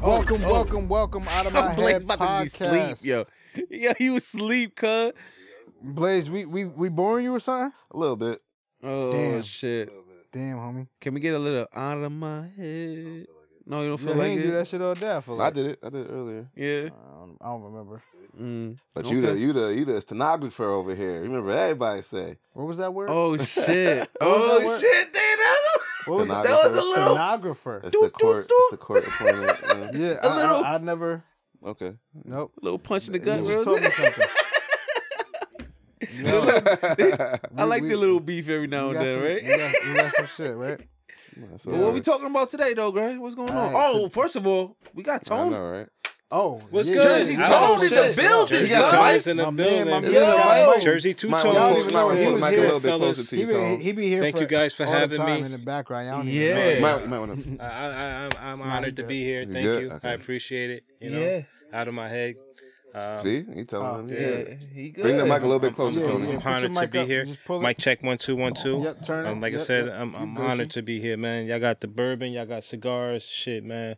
Welcome out of my Blaze head about podcast. to be asleep, yo. Yo, he was asleep, cuz. Blaze, we boring you or something? A little bit. Oh, Damn. shit. Damn, homie. Can we get a little out of my head? No, you don't feel Yeah, he like ain't it? do that shit all day. I feel I like. did it. I did it earlier. Yeah. I don't remember. But Okay. you the stenographer over here. Remember everybody say. What was that word? Oh, shit. What was that Oh, word? shit. Damn, What was that? Stenographer. That was a little... Stenographer. It's the court. It's the court appointed. Yeah, A little- I never. Okay. Nope. little punch in the You gut, just bro. told me something. Yo, I like we- the little beef every now we and got then, some, right? we got some shit, right? So, What we talking about today, though, Gray? What's going on? Alright, Oh, first of all, we got I Tone. know, right? Oh, What's yeah, good? Jersey I Tone don't in shit. the building. Jersey You got Tone Mike? is in the My man, building. my Is it man. Mike? Jersey Two Might Tone. Y'all wanna don't even know he put was Mike a here, little bit fellas. closer to you, Tone. He be here. Thank for you guys for all the having time me. in the background. Y'all don't Yeah. even know. You might want to. I'm Nah, honored you to good. be here. You Thank good? you. Okay. I appreciate it. You know, Yeah. out of my head. See, he telling him. Yeah, he good. Bring the mic a little bit closer, Yeah, Tony. yeah. I'm Put your honored to mic be up. here. Just pull it. Mic check 1 2 1 2. Yep, turn it. Like I Yep, said, yep. I'm You honored Gucci. to be here, man. Y'all got the bourbon, y'all got cigars, shit, man.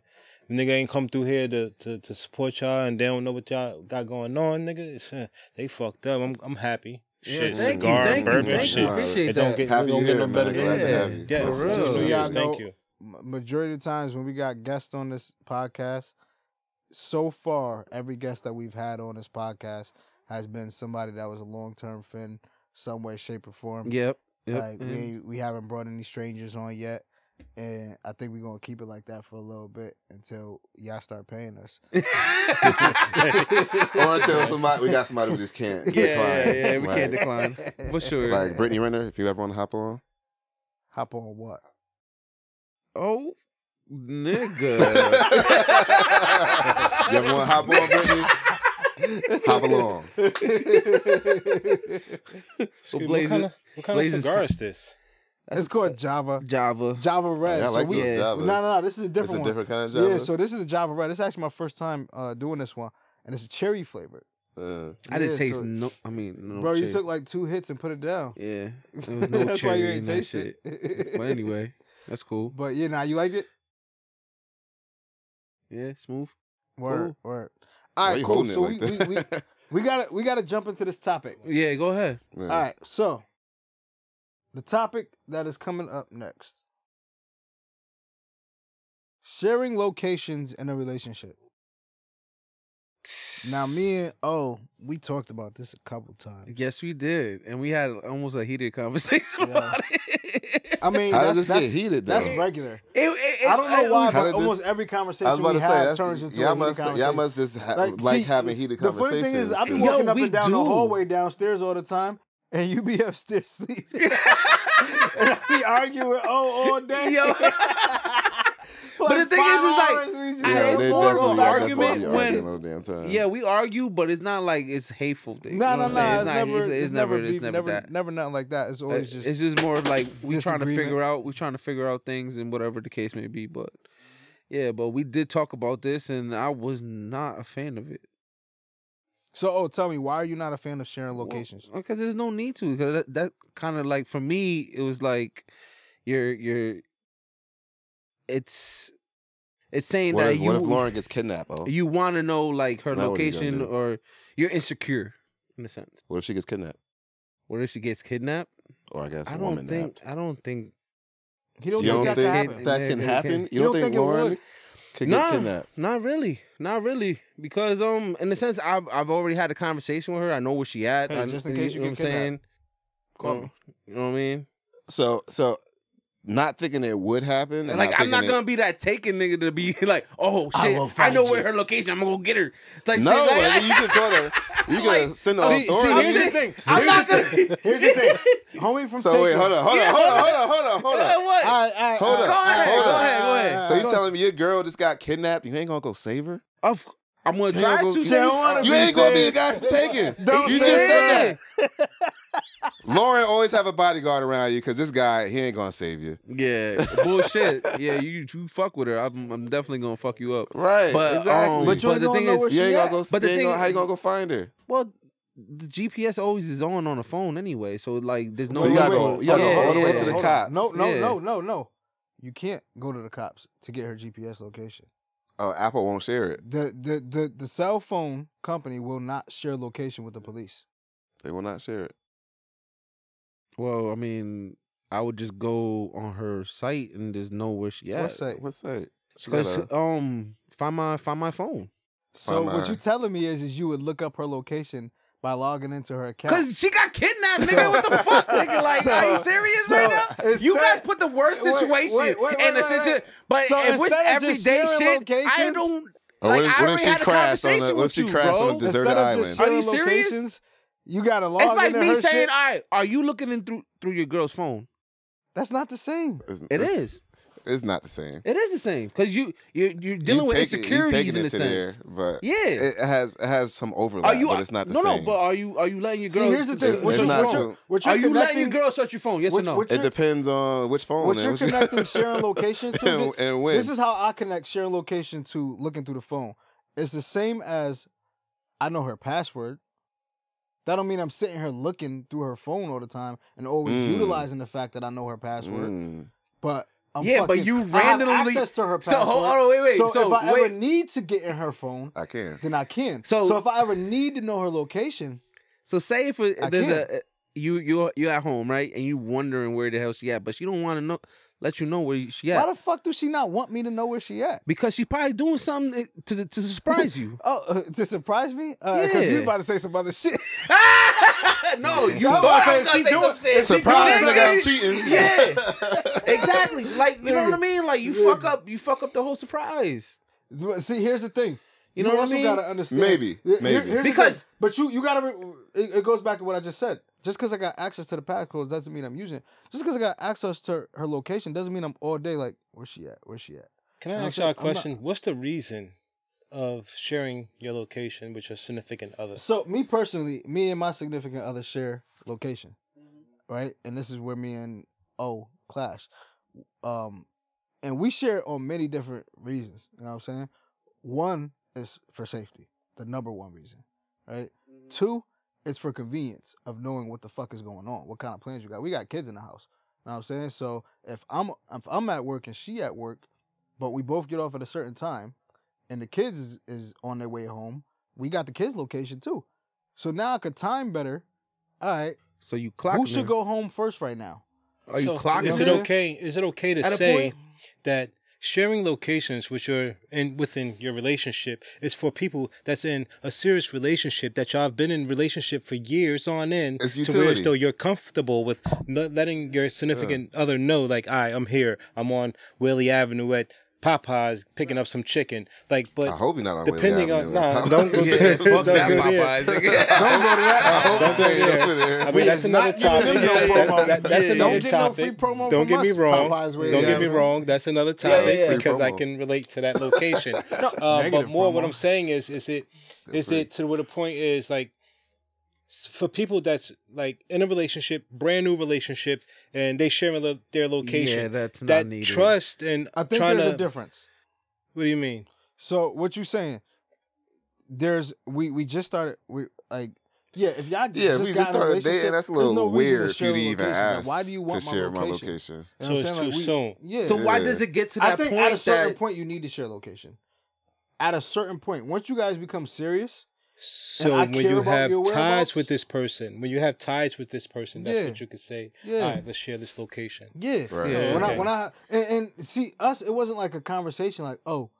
If nigga ain't come through here to support y'all and they don't know what y'all got going on, nigga. They fucked up. I'm happy. Shit, thank cigar, you, bourbon, thank shit. you. Appreciate It don't that. get, Happy it don't you get here, no better man. than Glad to that. have you. Yeah, For real. Just so y'all know, thank you. majority of the times when we got guests on this podcast, so far every guest that we've had on this podcast has been somebody that was a long-term fan, some way, shape, or form. Yep. Like we haven't brought any strangers on yet, and I think we're gonna keep it like that for a little bit until y'all start paying us. Or until somebody, we got somebody who just can't decline. Yeah, we Like- can't decline. For sure. Like Brittany Renner, if you ever want to hop on. Hop on what? Oh, nigga. You ever want to hop on, Brittany? Hop along. Excuse me, Blaze- what kind Blaze of is- cigar is this? It's called Java. Java. Java Red. Yeah, I like so we, those Javas. No, this is a different It's a one. different kind of Java. Yeah, so this is the Java Red. It's actually my first time doing this one, and it's cherry flavored. I didn't Yeah, taste so- no. I mean, no. Bro, you cherry. took like 2 hits and put it down. Yeah, there was no That's why you cherry ain't in that taste shit. it. But anyway, that's cool. But yeah, now you like it? Yeah, smooth. Word, Cool. word. Why All right, you cool. holding it So like that? we gotta jump into this topic. Yeah, go ahead. Yeah. All right, so the topic that is coming up next: sharing locations in a relationship. Now, me and we talked about this a couple times. Yes, we did, and we had almost a heated conversation Yeah. about it. I mean, How that's, does this get heated, though? That's regular. It- I don't know why, How but did this- almost every I was conversation about we to say, have that's, turns into a y'all heated must, conversation. y'all must just like see, having heated the conversations. funny thing is, I be Yo, walking up we and down do. the hallway downstairs all the time, and you be upstairs sleeping. and I be arguing with all day. Yo. But the thing is, it's like, yeah, it's they more of definitely an got argument that when- arguing all the damn time. Yeah, we argue, but it's not like it's hateful thing. No, You know no, what I'm no. saying? It's never beef, never that. never nothing like that. It's always just It's just more of like we trying to disagreement. figure out things and whatever the case may be. But yeah, but we did talk about this, and I was not a fan of it. So. Tell me, why are you not a fan of sharing locations? Because there's no need to. Because that kind of like for me, it was like you're. It's saying What that if, what if Lauren gets kidnapped? Oh, you want to know like her Now what are you gonna location, do? or you're insecure in a sense. what if she gets kidnapped? What if she gets kidnapped? Or I guess I a don't woman think. napped. I don't think. He don't You think don't that can think happen. that Yeah, can it happen? can. You don't think it Lauren would? could Nah. get kidnapped? Not really, because in the sense I've already had a conversation with her. I know where she at. Hey, just in case you know get what I'm saying. Call me. You know what I mean? So not thinking it would happen. And Like I'm not thinking gonna be that taken nigga to be like, oh shit, will I find know you. where her location. I'm gonna go get her. Type No, shit. Like, like, you can call her. You can Like, send her See, authorities. here's the thing. I'm not gonna. Here's the thing. Homie from So wait, Taken. hold on. What? Hold on. What? All right, Hold all up. right, Hold all up. right, Go ahead. So you telling me your girl just got kidnapped? You ain't gonna go save her? I'm gonna You try ain't to. gonna- She don't wanna You be ain't gonna be the saved. guy taken. Don't You say just that. said that. Lauren always have a bodyguard around you because this guy, he ain't gonna save you. Yeah, bullshit. Yeah, you fuck with her. I'm definitely gonna fuck you up. Right. But, exactly. But you But ain't the gonna thing know is- where you she ain't gonna at. go. But the you ain't thing gonna, is- how you gonna go find her? Well, the GPS always is on the phone anyway, so like there's no. So you gotta wait, go. wait. You gotta go Yeah, all the way yeah, to the hold on. cops. No. Yeah. No. You can't go to the cops to get her GPS location. Oh, Apple won't share it. The cell phone company will not share location with the police. They will not share it. Well, I mean, I would just go on her site and just know where she at. What site? What site? She Cause gotta- find my phone. So Find what you mine. telling me is you would look up her location by logging into her account. Cause she got kidnapped, nigga. What the fuck, nigga? Like, are you serious so right now? You guys instead- put the worst Wait, situation wait, in the wait. situation. But So if it's instead of everyday just sharing shit, I locations- don't. Or Like, what if I already she had a crashed on conversation the? What if with she you, crashed bro. on a deserted Instead of island? just Are sharing you serious? locations, you gotta log It's like into me her saying, shit. "All right, are you looking in through your girl's phone?" That's not the same. It is. It's not the same. It is the same because you're dealing with insecurities taking in it a to sense. there, but Yeah. it has some overlap, Are you? but it's not the no, same. no. But are you letting your girl? See, here's the thing. It's- What it's you're- not what so- you're- what Are you're you letting your connecting- girl search your phone? Yes or what- no? what It you're- depends on which phone. What and you're which- connecting sharing locations to, and when. this is how I connect sharing location to looking through the phone. It's the same as I know her password. That don't mean I'm sitting here looking through her phone all the time and always utilizing the fact that I know her password. But I'm Yeah, but fucking, you I have randomly- access to her So, password. hold on, wait. So, So, if I wait. ever need to get in her phone, I can. then I can. So- So if I ever need to know her location, So say if I there's can't. you're at home, right, and you wondering where the hell she at, but she don't want to let you know where she why at the fuck do she not want me to know where she at? because she probably doing something to surprise you. Oh, to surprise me? Because you Yeah. about to say some other shit. No, you I'm thought about I to was say, gonna say some shit. Surprise, Nigga, nigga, I'm cheating. Yeah, exactly. Like you know what I mean. Like you fuck up the whole surprise. See, here's the thing. You know what I also mean? gotta understand. Maybe. Here's the Because- thing. But you gotta. It goes back to what I just said. Just because I got access to the passcodes doesn't mean I'm using it. Just because I got access to her location doesn't mean I'm all day like, where's she at? Where's she at? Can You know I what ask I'm y'all a saying? I'm not- question? What's the reason of sharing your location with your significant other? So me personally, me and my significant other share location, right? And this is where me and O clash. And we share it on many different reasons. You know what I'm saying? One is for safety, the number one reason, right? Two, it's for convenience of knowing what the fuck is going on, what kind of plans you got. We got kids in the house. You know what I'm saying? So if I'm at work and she at work, but we both get off at a certain time, and the kids is on their way home, we got the kids' location too. So now I could time better. All right, So you clock. who should go home first right now? Are you So, clocking? Is them? it okay? Is it okay to At a say point- that sharing locations within your relationship is for people that's in a serious relationship that y'all have been in relationship for years on end, It's to where utility. still you're comfortable with letting your significant other know, like, I'm here. I'm on Willie Avenue at Popeyes picking up some chicken. Like, but I hope you're not on depending Willie on Avenue. don't go Yeah, fuck that don't go there. Popeyes. nigga. Don't go to that. Don't go there. I mean, that's another not giving topic. them no promo. That's Yeah. another Don't get no topic. free promo Don't from get me us, wrong. Popeyes, Willie Don't get me Avenue. wrong. That's another topic yeah. because I Free promo. can relate to that location. But Negative more, what promo. I'm saying is it to where the point is like for people that's like in a relationship, brand new relationship, and they share their location. Yeah, that's not that needed. trust and I think trying there's to. a difference. What do you mean? So what you saying? There's we just started. We like. Yeah, if y'all Yeah, just we got just in a started relationship, dating. That's a there's little no reason weird share for you to a even location. Like, ask why do you want to my share my location? location. You know So what it's I'm saying? too Like, soon. Yeah. So why Yeah. does it get to I that think point at a certain that point you need to share location. At a certain point, once you guys become serious, So I when care you about have your ties whereabouts? with this person, that's Yeah. what you could say. Yeah. All right, let's share this location. yeah. Right. Yeah. When okay. I and see us, it wasn't like a conversation like, oh,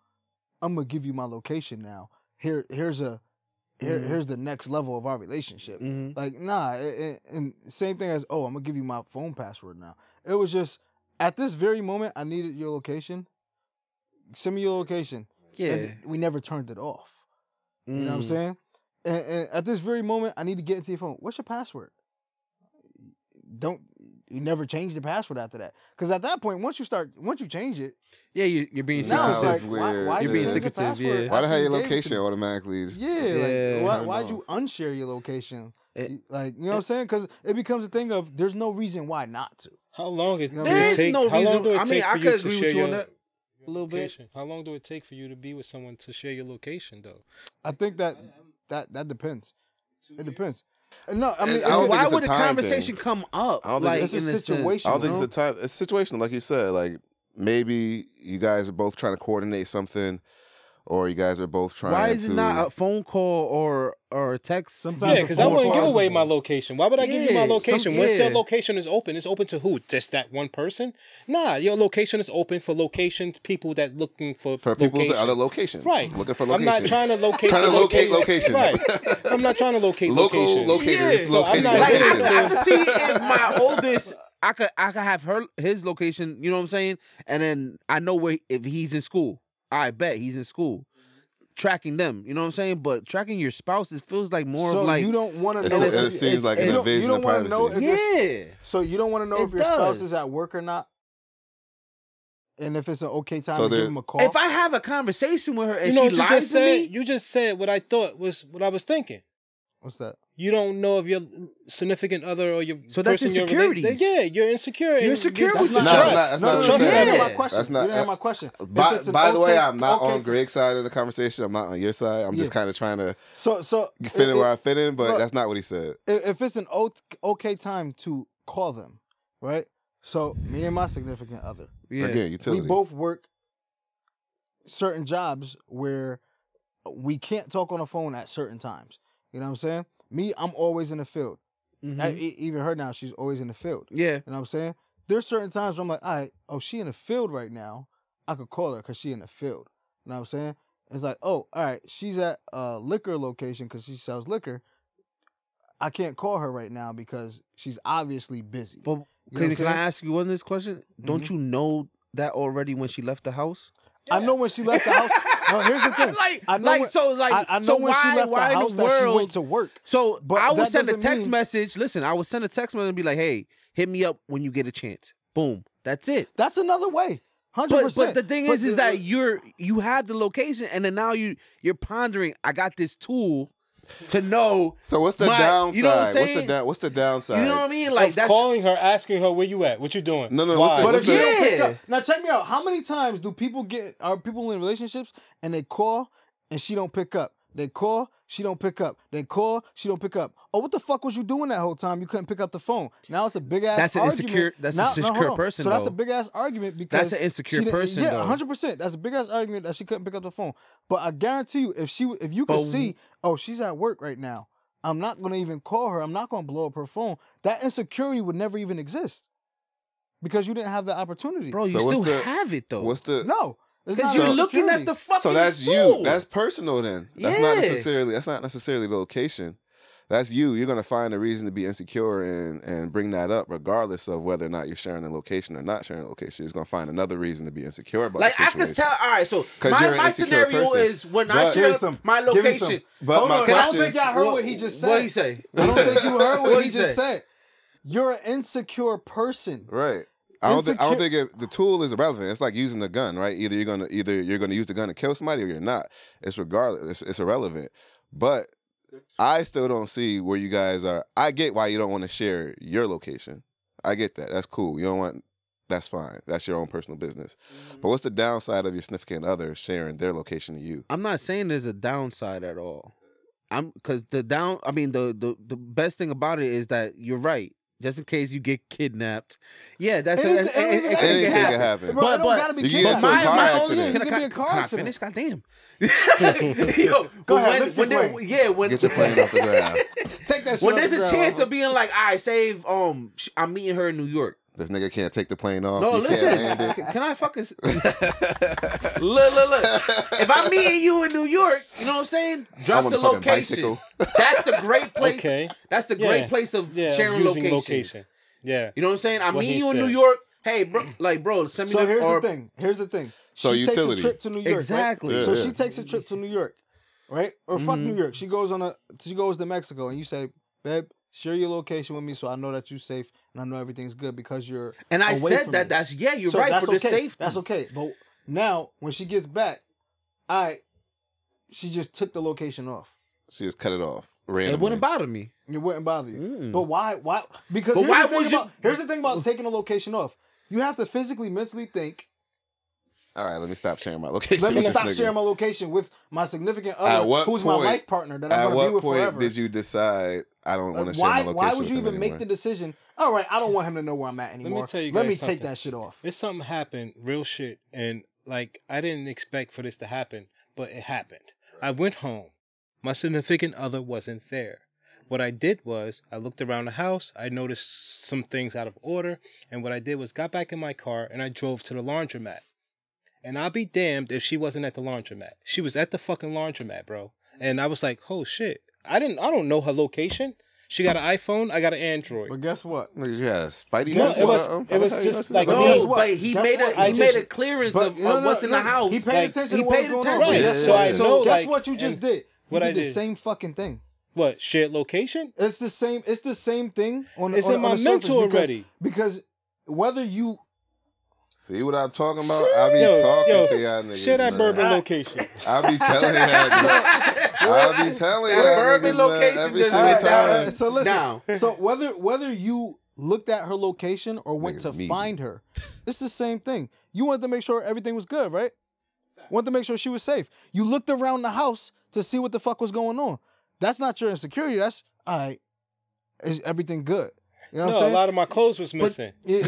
I'm gonna give you my location now. Here's the next level of our relationship. Mhm. Like, nah, and same thing as, oh, I'm gonna give you my phone password now. It was just at this very moment, I needed your location. Send me your location. yeah, And we never turned it off. You know what I'm Mm. saying? And at this very moment, I need to get into your phone. What's your password? You never change the password after that. Because at that point, once you change it, Yeah, you're being now it's secretive. like, why weird. you You're being change the secretive, password yeah. Why the hell after your you gave it to location me? automatically? Is Yeah, Yeah. like why'd Turned you unshare your location? It- Like, you know what I'm saying? Because it becomes a thing of there's no reason why not to. How long it, You know does what I'm it There's take? no how reason. long do it I take mean, for I you could to agree share with you on your that a little bit. location? How long do it take for you to be with someone to share your location, though? I think that depends. It depends. No, I mean, I don't think Why it's a would the time conversation thing. come up? I don't think Like it's a in sense? situation. I don't think you know? it's a time. It's situational, like you said. Like maybe you guys are both trying to coordinate something. or you guys are both trying Why is to. it not a phone call or a text? Sometimes Yeah, because I wouldn't give away my location. Why would I give you my Yeah, location? Once your location is open, it's open to who? Just that one person? Nah, your location is open for locations, people that looking for people's location. other locations. Right. Looking for I'm locations. not trying to locate Trying to the locate location. locations. Right. I'm not trying to locate Local locations. locators Yeah. So I'm locating not Like getting locations. I could see if my oldest, I could have his location. You know what I'm saying? And then I know where if he's in school. I bet he's in school. Tracking them, you know what I'm saying? But tracking your spouse, it feels like more So of like you don't want to It's- know. it if- seems like an you don't- invasion you don't of wanna know privacy. if your- yeah. So you don't want to know It if your spouse does. is at work or not, and if it's an okay time So to there- give him a call. If I have a conversation with her and You know she what you lies just to said? me, You just said what I thought was what I was thinking. What's that? You don't know if your significant other or your So that's person you're insecurities. Yeah, you're insecure. You're and insecure that's with not yourself. trust. That's not No, what you you didn't said. answer my question. That's not. You didn't answer my question. If By it's an the way, okay- I'm not okay on to- Greg's side of the conversation. I'm not on your side. I'm just Yeah. kind of trying to So fit in where I fit in, but look, that's not what he said. if it's an okay time to call them, right? So me and my significant other, yeah. Again, utility. we both work certain jobs where we can't talk on the phone at certain times. You know what I'm saying? Me, I'm always in the field. Mhm. Even her now, she's always in the field. Yeah. You know what I'm saying? There's certain times where I'm like, all right, oh, she in the field right now. I could call her because she in the field. You know what I'm saying? It's like, oh, all right, she's at a liquor location because she sells liquor. I can't call her right now because she's obviously busy. But You know what can I'm I saying? ask you one this question? Don't you know that already when she left the house? I know when she left the house. No, here's the thing. Like- I know like, when, so, like, I know so when she why- left why the in the house that she world- went to work. So But I would that send a doesn't text mean- message. Listen, I would send a text message and be like, "Hey, hit me up when you get a chance." Boom. That's it. That's another way. 100%. But the thing is that you have the location, and then now you're pondering. I got this tool to know. So what's the My- downside? you know what I'm what's the saying? what's the downside? You know what I mean? Like Of that's calling her, asking her where you at, what you doing. No, no, Why? what's the- But what's if you don't pick Yeah. up, now check me out. How many times do people are people in relationships and they call and she don't pick up? They call, she don't pick up. They call, she don't pick up. Oh, what the fuck was you doing that whole time? You couldn't pick up the phone. Now it's a big ass That's an argument. insecure- that's Now- an no, insecure hold on. person, So that's a though. big ass argument because That's an insecure she didn't- person, Yeah, though. 100%. That's a big ass argument that she couldn't pick up the phone. But I guarantee you, if you could But- see, oh, she's at work right now. I'm not gonna even call her. I'm not gonna blow up her phone. That insecurity would never even exist because you didn't have the opportunity. bro. You So what's still the- have it though. What's the No, it's Because not you're insecurity. looking at the fucking. So that's tool. you. That's personal then. That's not Yeah. necessarily the location. That's you. You're gonna find a reason to be insecure and bring that up, regardless of whether or not you're sharing a location or not sharing a location. You're gonna find another reason to be insecure about Like the I situation. could tell. All right, so 'Cause you're an my insecure scenario person. is when I But- share Give me some. my Give me some. location. But Hold my on, I question, don't think y'all heard what he just said. What he say? I don't think you heard what What'd he he just say? said. You're an insecure person. right? I don't think the tool is irrelevant. It's like using the gun, right? Either you're gonna use the gun to kill somebody or you're not. It's regardless. It's irrelevant. But I still don't see where you guys are. I get why you don't want to share your location. I get that. That's cool. You don't want. That's fine. That's your own personal business. But what's the downside of your significant other sharing their location to you? I'm not saying there's a downside at all. Because the best thing about it is that you're right. Just in case you get kidnapped, yeah, that's Anything- it anything Anything can can happen. Bro, it don't But- gotta be You get kidnapped. into a my car only accident. It could be a car can I accident. finish? Goddamn. Yo, Go but ahead, lift your plane. when Get your plane off the ground. Take that shit when off there's the a ground, chance bro. of being like, all right, save, I'm meeting her in New York. This nigga can't take the plane off. No, You listen. can't land Can I fucking look? If I'm meeting you in New York, you know what I'm saying? Drop on the a fucking location. bicycle. That's the great place. Okay. That's the great place of sharing using locations. location. Yeah. You know what I'm saying? I'm What meeting he you in said. New York. Hey, bro, send me So the here's or- the thing. Here's the thing. So she utility. takes a trip to New York. Exactly. Right? Yeah, So yeah. she takes a trip to New York, right? Or fuck Mm-hmm. New York. She goes to Mexico, and you say, babe, share your location with me so I know that you're safe and I know everything's good because you're. And I away said from that. me. That's you're So right that's for the okay. safety. That's okay. But now when she gets back, she just took the location off. She just cut it off randomly. It wouldn't bother me. It wouldn't bother you. Mm. But why? Because But here's, why the thing would you- about, here's the thing about taking a location off. You have to physically, mentally think, All right, let me stop sharing my location. let me with this stop nigga. sharing my location with my significant At other, what who's point- my life partner that I'm At going to be what with point forever. did you decide I don't want to share my location? Why would with you him even make anymore? the decision? All right, I don't want him to know where I'm at anymore. tell you Let guys me take something. that shit off. If something happened, real shit, and like, I didn't expect for this to happen, but it happened. I went home. My significant other wasn't there. What I did was I looked around the house. I noticed some things out of order. And what I did was got back in my car and I drove to the laundromat. And I'll be damned if she wasn't at the laundromat. She was at the fucking laundromat, bro. And I was like, oh shit. I don't know her location. She got an iPhone. I got an Android. But guess what? You had a Spidey No, sense it or was- something? it was How the hell just you know like- that? No, Guess what? but he Guess made what? a I he just- made a clearance But of what's in the house. He paid Like, attention he to what was paid going on. attention. Right. Yeah, So I yeah. know, Guess like, what you just and did? what You I did the did. same fucking thing. What, shared location? It's the same. It's the same thing on. It's on, in my on the surface mental because, already. Because whether you See what I'm talking about? I be talking to y'all niggas. share that man. bourbon location. I be telling y'all. I be telling y'all. That bourbon niggas, man, location every just single went down. time. So listen. Now. So whether you looked at her location or went Niggas to mean. find her, it's the same thing. You wanted to make sure everything was good, right? Wanted to make sure she was safe. You looked around the house to see what the fuck was going on. That's not your insecurity. That's all right. Is everything good? You know what I'm No, a saying? lot of my clothes was missing. Yeah.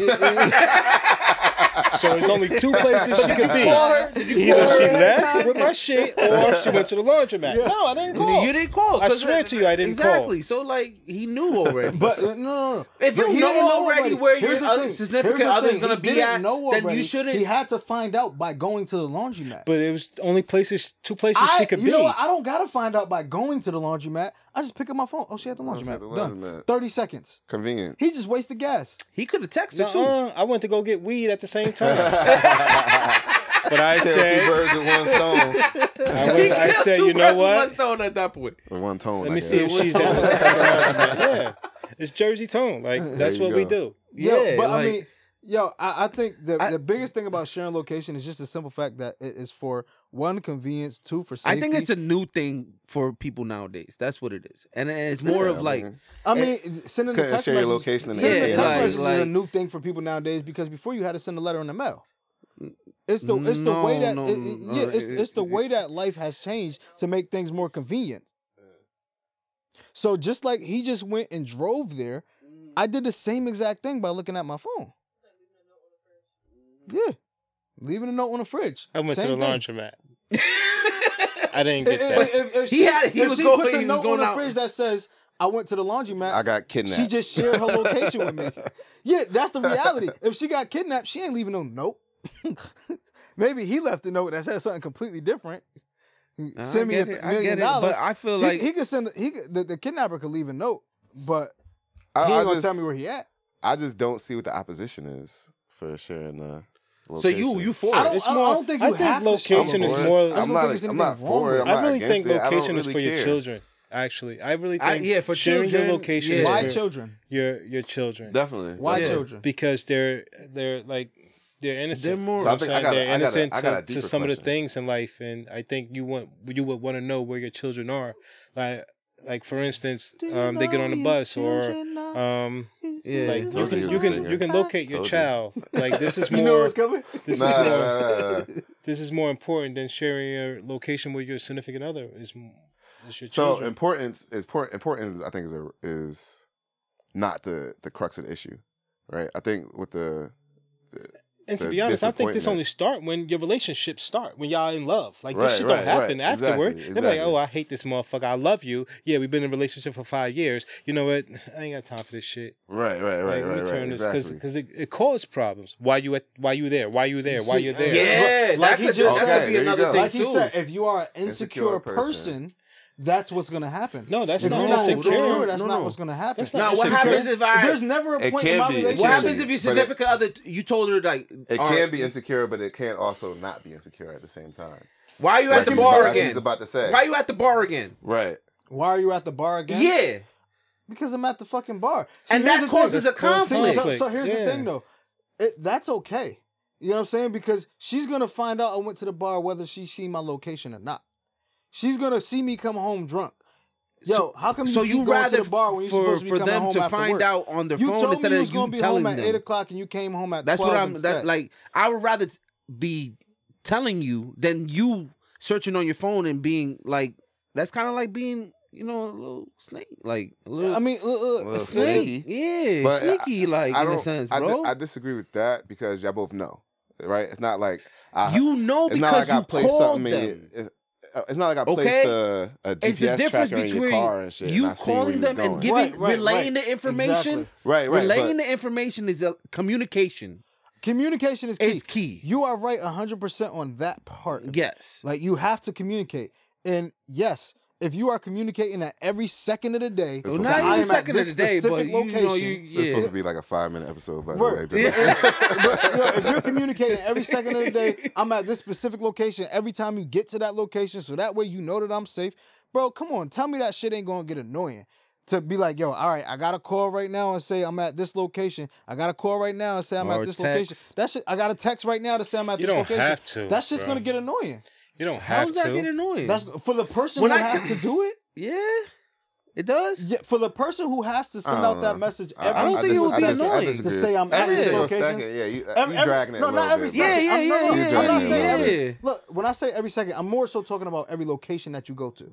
So there's only two places she could be. Either she left with my shit or she went to the laundromat. Yeah. No, I didn't call. You didn't call. I 'cause swear to you, I didn't exactly. So like he knew already. But no. If But you he know didn't already where Here's your the other thing. significant Here's the other is thing. gonna He be didn't at, know then already. you shouldn't. He had to find out by going to the laundromat. But it was only two places she could you be. know what? I don't gotta find out by going to the laundromat. I just pick up my phone. Oh, she at the she laundromat. at the Done. laundromat. 30 seconds. Convenient. He just wasted gas. He could have texted too. Nuh-uh, I went to go get weed at the same time. But I Kill two said, birds with one stone. I said, you know what? Stone at that point. With one tone. Let I me guess. see if she's at the laundromat. Yeah, it's Jersey tone. Like that's There you what we go. do. Yo, but like- I mean, I think the biggest thing about sharing location is just the simple fact that it is for one, convenience, two, for safety. I think it's a new thing for people nowadays. That's what it is, and it's more Yeah, of like, man. I mean, sending the Couldn't text share your message, location in the sending the Yeah, text like- message is a like- new thing for people nowadays because before you had to send a letter in the mail. It's the way No, that no, yeah, no, it's the way that life has changed to make things more convenient. So just like he just went and drove there, I did the same exact thing by looking at my phone. Yeah, leaving a note on the fridge. I went Same to the thing. laundromat. I didn't get that. If He she, had- he if was she going- puts he a was note on going the out. fridge that says, I went to the laundromat, I got kidnapped. she just shared her location with me. Yeah, that's the reality. If she got kidnapped, she ain't leaving no note. Maybe he left a note that said something completely different. Send me I get $1 million. but I feel like he could send. The kidnapper could leave a note, but I, he ain't I gonna just, tell me where he at. I just don't see what the opposition is for sharing the so. location. You for I it? don't- It's more. think you have to share location I'm is for it. more. I just I'm don't not. think there's I'm not anything wrong for with it. it. I'm I not really against think it. I don't location is really for your care. children. Actually, I really think yeah, for sharing children, your location yeah. is Why for children? your children. Definitely. Why Yeah. children? Because they're like they're innocent. They're more- So I You know think what I'm I got saying? a- They're innocent I got a to deeper some of the question. things in life, and I think you would want to know where your children are. Like for instance, they get on the bus or Yeah. like Told you he was a you singer. can locate your Told you. child. Like this is You know more what's coming? this Nah, is more nah. this is more important than sharing your location with your significant other. Is your So children. importance, I think is not the crux of the issue, right? I think with And to the be honest, I think this disappointment. only start when your relationships start, when y'all in love. Like this Right, shit right, don't happen right. afterward. Exactly, They're like, exactly. oh, I hate this motherfucker. I love you. Yeah, we've been in a relationship for 5 years. You know what? I ain't got time for this shit. right, Like, let me turn this exactly. because it caused problems. Why you there? Why you there? Why you See, there? Yeah, Like that he could, just that said- could be Okay, there you another go. thing Like he too. said, if you are an insecure Insecure person, that's what's gonna happen. No, that's if not you're not insecure. insecure, that's No, not no. what's gonna happen. That's not Now, what insecure. happens if I? There's never a It point can in my be, it relationship. What can happens be, if your but it- significant other? You told her like, It all can right, be insecure, but it can also not be insecure at the same time. Why are you Like at the he was bar about- he was again? about to say. Why are you at the bar again? Right. Why are you at the bar again? Yeah, Because I'm at the fucking bar. and here's that the causes thing. a conflict. So here's the Yeah. thing, though. That's okay. You know what I'm saying? Because she's gonna find out I went to the bar whether she seen my location or not. She's gonna see me come home drunk. Yo, how come you So keep you going rather to the bar when you're supposed to be for coming them home to after find work? out on their You phone told instead me you of was gonna you be telling home at them? 8:00 and you came home at That's 12 what I'm. instead. That like I would rather be telling you than you searching on your phone and being like. That's kind of like being, you know, a little snake, like a little. I mean, Little snake, sneaky. yeah, But sneaky, like I in a don't. sense, I bro. disagree with that because y'all both know. right? It's not like You know it's because not like I you placed called something them. It's not like I Okay? placed a It's the GPS difference tracker in your between car and shit. you and I seen where calling you was them and going. giving, Right, relaying right. the information. Exactly. Right. Relaying but- the information is a communication. Communication is key. It's key. You are right 100% on that part. of it. Yes. Like you have to communicate. And yes, if you are communicating at every second of the day, Well, Well, not that not I even am at second of this the day, but specific you know, location. It's yeah. supposed to be like a 5-minute episode, by the Word. way. But if you're communicating every second of the day, I'm at this specific location every time you get to that location, so that way you know that I'm safe. Bro, come on, tell me that shit ain't gonna get annoying. To be like, yo, all right, I got to call right now and say I'm at this location. I got to call right now and say I'm Or at this location. text. That shit, I got to text right now to say I'm at You this don't location. have to, That's just bro. gonna get annoying. You don't have How's that to. get annoying? That's for the person When who I has can- to do it. yeah, it does. Yeah, for the person who has to send I don't out that know. message I every don't think it would be second annoying. to say I'm at every this single location. second. Yeah, you Every- dragging it no, a not little every bit. Yeah, second. yeah, I'm not- yeah, I'm yeah, not yeah, saying yeah. every. Look, when I say every second, I'm more so talking about every location that you go to.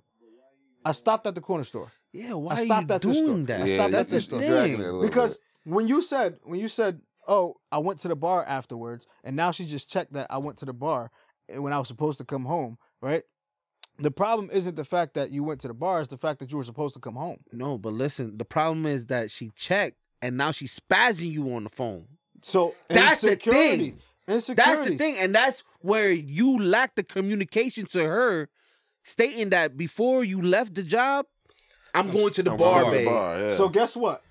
I stopped at the corner store Yeah, why I are stopped you at this store. doing that? I stopped That's at this the store. You're dragging it a thing. little because bit. when you said, oh, I went to the bar afterwards, and now she just checked that I went to the bar when I was supposed to come home, right? The problem isn't the fact that you went to the bar; it's the fact that you were supposed to come home. No, but listen, the problem is that she checked and now she's spazzing you on the phone. So That's the insecurity. thing. Insecurity. That's the thing, and that's where you lack the communication to her, stating that before you left the job, I'm going to the I'm bar, going to the babe. bar, yeah. So guess what?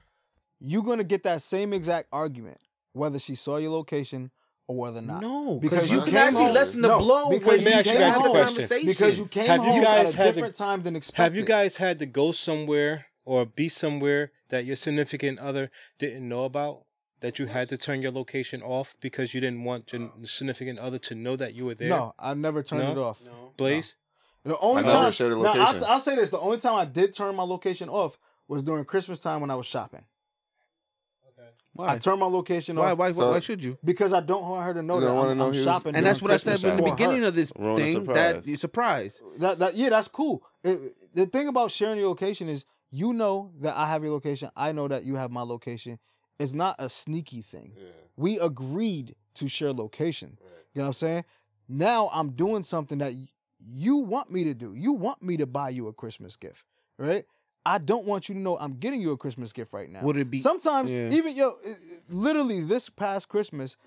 You're gonna get that same exact argument whether she saw your location or whether not. No, Because because you you can came actually home- lessen the no, blow because when you you came came home- home. question. Conversation. Because you came Have you home guys at a had to- different time than expected. Have you guys had to go somewhere or be somewhere that your significant other didn't know about? That you had to turn your location off because you didn't want your significant other to know that you were there? No, I never turned No? it off. Blaze? The only I never time, shared a now, location. I'll say this: the only time I did turn my location off was during Christmas time when I was shopping. Why? I turned my location Why? off Why? So- why should you? because I don't want her to know You that don't wanna I'm, know I'm he was- shopping. And during that's what I said Christmas in the for beginning her. of this Ruin the thing. surprise. That you're surprised. Yeah, that's cool. The thing about sharing your location is you know that I have your location. I know that you have my location. It's not a sneaky thing. Yeah. We agreed to share location. You know what I'm saying? Now I'm doing something that you want me to do. You want me to buy you a Christmas gift, right? I don't want you to know I'm getting you a Christmas gift right now. Would it be- Sometimes, yeah. even literally this past Christmas,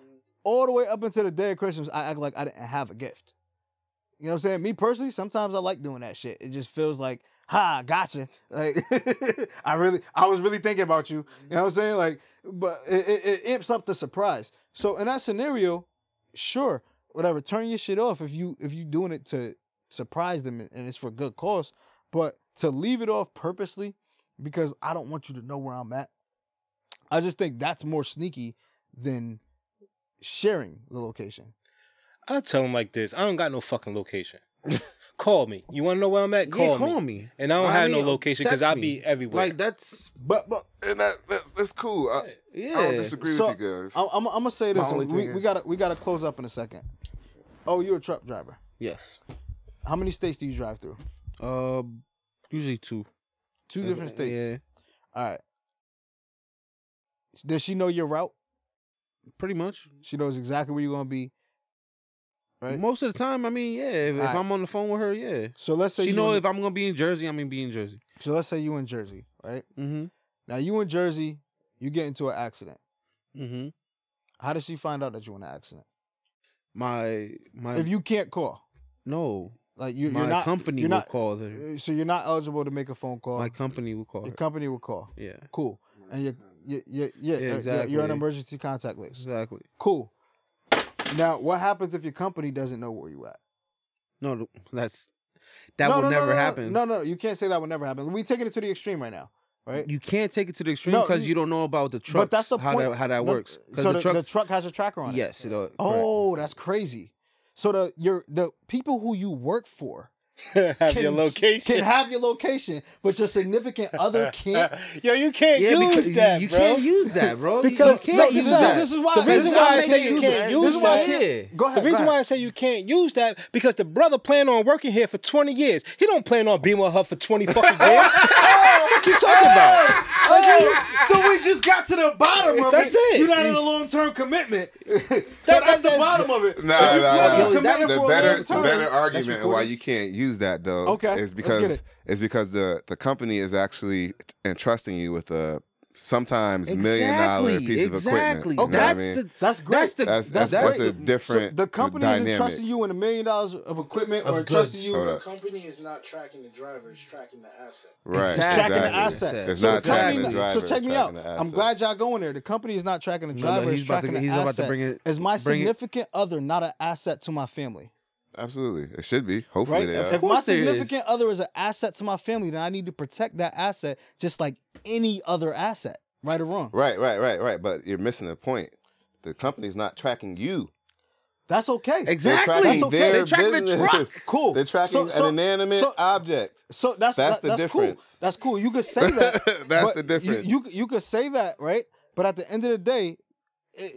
all the way up until the day of Christmas, I act like I didn't have a gift. You know what I'm saying? Me personally, sometimes I like doing that shit. It just feels like, ha, gotcha. Like I was really thinking about you. You know what I'm saying? Like, but it amps up the surprise. So in that scenario, sure, whatever, turn your shit off if you doing it to surprise them and it's for good cause. But to leave it off purposely because I don't want you to know where I'm at, I just think that's more sneaky than sharing the location. I'll tell him like this. I don't got no fucking location. Call me. You want to know where I'm at? Yeah, Call me. me. And I don't I have mean, no location because text I'll me. be everywhere. Like that's But And that's cool. yeah. I don't disagree So, with you guys. I'm gonna say this. My only We, thing we is- gotta close up in a second. Oh, you're a truck driver. Yes. How many states do you drive through? Usually two. Two different states. Yeah, All right. Does she know your route? pretty much. She knows exactly where you're gonna be. Right. Most of the time, I mean, yeah. If Alright. I'm on the phone with her, yeah. So let's say She you know in- if I'm gonna be in Jersey, I'm gonna be in Jersey. So let's say you in Jersey, right? Mm-hmm. Now you in Jersey, you get into an accident. Mm-hmm. How does she find out that you're in an accident? My If you can't call, no, like my you're not company you're will not- call her. So you're not eligible to make a phone call. My company will call Your her. company will call. Yeah, Cool. And you're exactly. you're on emergency contact list. exactly. Cool. Now, what happens if your company doesn't know where you at? No, that No, would no, never no, happen. No, you can't say that would never happen. We taking it to the extreme right now, right? You can't take it to the extreme No, because you don't know about the trucks. But that's the how point. that No, works. So the trucks, the truck has a tracker on it. yes, it does. Oh, that's crazy. So the people who you work for Have your location. Can have your location, but your significant other can't. Yo, you can't use that, you bro. can't use that, bro. Because you can't use that. This is why. The reason why I say you can't use that. Go ahead. The reason why I say you can't use that because the brother planned on working here for 20 years. He don't plan on being with her for 20 fucking years. What you talking about? So we just got to the bottom of That's it. You're not in a long-term commitment. So that's the bottom of it. Nah. The The better argument of why you can't use that though is because the company is actually entrusting you with a sometimes $1 million piece of equipment. You know what I mean? That's great. That's a different So the company dynamic. is entrusting you with $1 million of equipment, or Of entrusting goods. you. Hold The up. company is not tracking the driver; it's tracking the asset. Right. Exactly. Tracking the exactly. asset. It's So not the tracking company, the driver. so check it's me out. tracking the I'm asset. glad y'all going there. The company is not tracking the driver; he's it's about to- tracking the he's asset. about to bring it- Is my bring it- significant other not an asset to my family? Absolutely. It should be. Hopefully Right? they are. If my course there is. significant other is an asset to my family, then I need to protect that asset just like any other asset. Right or wrong? Right. But you're missing the point. The company's not tracking you. That's okay. Exactly. They're tracking That's okay. their They're tracking the business. truck. Cool. They're tracking an inanimate object. So that's the that's difference. cool. That's cool. You could say that. That's but the difference. You could say that, right? But at the end of the day,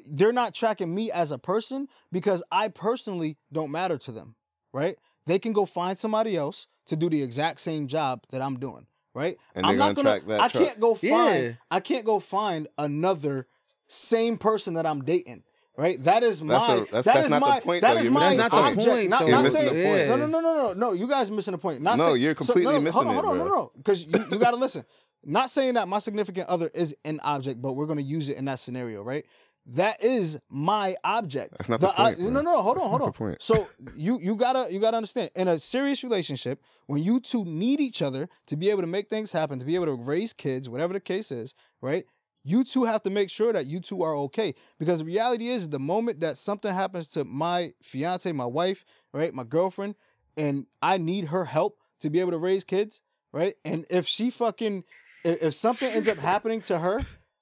they're not tracking me as a person because I personally don't matter to them, right? They can go find somebody else to do the exact same job that I'm doing, right? And they're I'm not gonna track that I truck. can't go find. Yeah. I can't go find another same person that I'm dating. Right, that is my. That's that is not the my. point, That though. is You're my missing the point. object. Not, You're not missing saying. the point. No. You guys are missing the point. Not No, saying, you're completely missing hold on, it, hold on, bro. no, because you got to listen. Not saying that my significant other is an object, but we're going to use it in that scenario, right? That is my object. That's not the point, bro. No, hold That's on, not hold on. the point. So you gotta understand. In a serious relationship, when you two need each other to be able to make things happen, to be able to raise kids, whatever the case is, right? You two have to make sure that you two are okay. Because the reality is, the moment that something happens to my fiance, my wife, right, my girlfriend, and I need her help to be able to raise kids, right? And if if something ends up happening to her,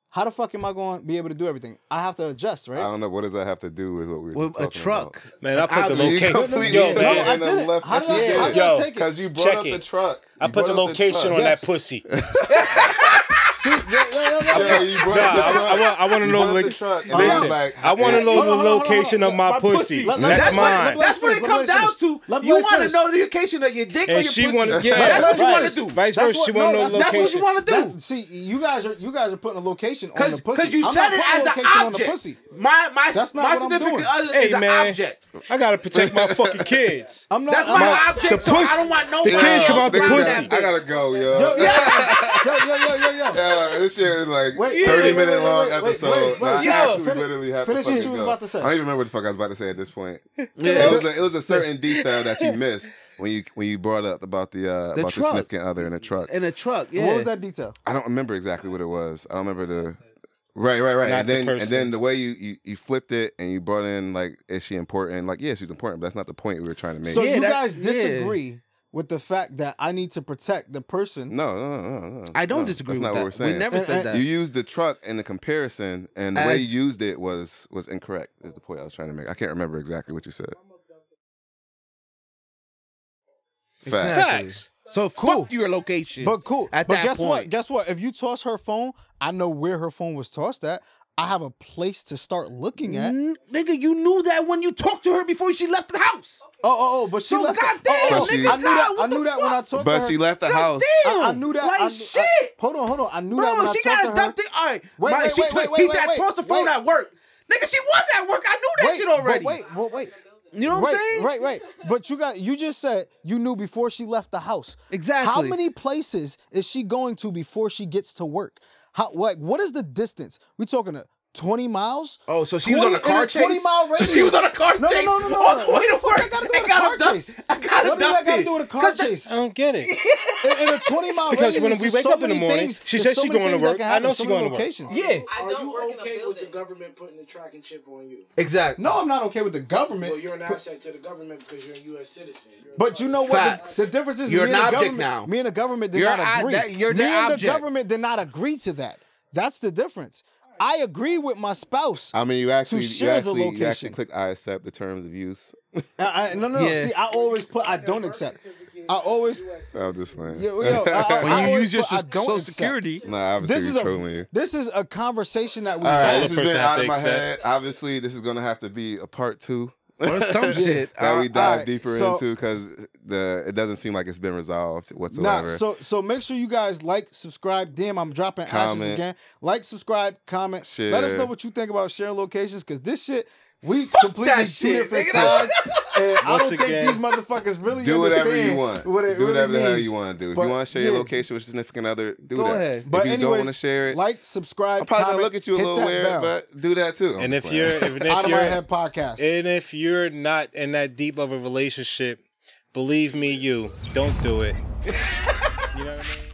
how the fuck am I going to be able to do everything? I have to adjust, right? I don't know. What does that have to do with what we were With just a talking truck. about? Man, I put the You location. completely Yo, took man. it and then left. How did I did. take it? Because you brought Check up the it. truck. I You put the brought up location on truck. Yes. that pussy. See, Yeah, you brought up the truck. I want to You know brought up the the truck. And then Listen, I'm like, I want to know Hold the on, hold on, location hold of on. my pussy. Let- That's let- mine. That's what it Let comes Blaze down finish. to. Let You Blaze want to finish. know the location of your dick or your And she pussy. want to, yeah, That's what you right. want to do. Vice That's versa, what- she want to no, know the That's what location. you want to do. See, you guys are putting a location on the pussy. Because you I'm said not it putting as a an location on the object. pussy. My That's not what I'm significant doing. other Hey, is an man. object. I gotta protect my fucking kids. I'm not. That's I'm my not- object, the so I pussy- don't want no the kids come out the nigga, pussy. I gotta go, yo. Yo. Yeah, this shit is like Wait, 30-minute long wait, episode. wait. I Yo, actually finish- literally have finish to what fucking you was go. about to say. I don't even remember what the fuck I was about to say at this point. Yeah. It was a certain detail that you missed when you brought up about the truck. significant other in the truck. In a truck, yeah. What was that detail? I don't remember exactly what it was. I don't remember the. Right. Not the And person. then the way you flipped it and you brought in like, is she important? Like, yeah, she's important, but that's not the point we were trying to make. So Yeah, you that- guys yeah. disagree with the fact that I need to protect the person. No. I don't No, disagree that's with not that. what we're saying. We never said that. You used the truck in the comparison, and the way As- you used it was incorrect. Is the point I was trying to make. I can't remember exactly what you said. Facts. Exactly. Facts. So Cool. fuck your location. But cool. At but that guess what? point. Guess what? If you toss her phone, I know where her phone was tossed at. I have a place to start looking at. Nigga, you knew that when you talked to her before she left the house. But she So left. goddamn, But she- nigga, I knew that. what I knew the that when I fuck? talked to But her. she left the house. Damn. I knew that. Like shit. Hold on. I knew that Bro, when she I talked got to her. adopted. All right. Wait, My- wait, she wait, twi- wait, he wait, got wait, tossed the phone wait. at work. Nigga, she was at work. I knew that shit already. Wait. You know what I'm saying? Right. But you just said you knew before she left the house. Exactly. How many places is she going to before she gets to work? What is the distance? We talking 20 miles? Oh, so she was on a car chase? 20-mile So radius. she was on a car No. chase all the way to What work. that got to do and with a got car abducted. chase? I got What does that got to abducted. do with a car 'Cause chase? I don't get it. In a 20-mile Because radius, when we there's wake so up in the many morning, things- she there's says so she many going to things that work. can I know happen, she so many going to work. locations. Yeah. I Are don't you work in a okay with the building. government putting the tracking chip on you? Exactly. No, I'm not okay with the government. Well, you're an asset to the government because you're a U.S. citizen. You're a But you know what? Facts. The difference is You're me an and the object government. now. Me and the government did You're not agree. you're me the and object. the government did not agree to that. That's the difference. I agree with my spouse. I mean, you actually location. click I accept the terms of use. No. Yeah. See, I always put I don't accept. certificate I always. I'm just playing. Yo, When you use your social security, Nah, obviously he's trolling you. This is a conversation that we All right, had. this has been out of my head. Obviously, this is gonna have to be a part 2. or some shit. that we dive right, deeper so- into because it doesn't seem like it's been resolved whatsoever. Nah, so make sure you guys like, subscribe. Damn, I'm dropping ashes Comment. again. Like, subscribe, comment. Share. Let us know what you think about sharing locations, because this shit, we Fuck completely that two shit, different nigga. sides. And I Once don't think again, these motherfuckers really do whatever understand you want. what it Do really whatever the hell means. you want to do. If But, you want to share your yeah. location with your significant other, do Go that. ahead. But if you don't anyways, want to share it, like, subscribe, I'm probably comment, gonna look at you a hit little that weird, bell. but do that too. And I'm if just you're, playing. Out of my head podcast. and if you're not in that deep of a relationship, believe me, you don't do it. You know what I mean?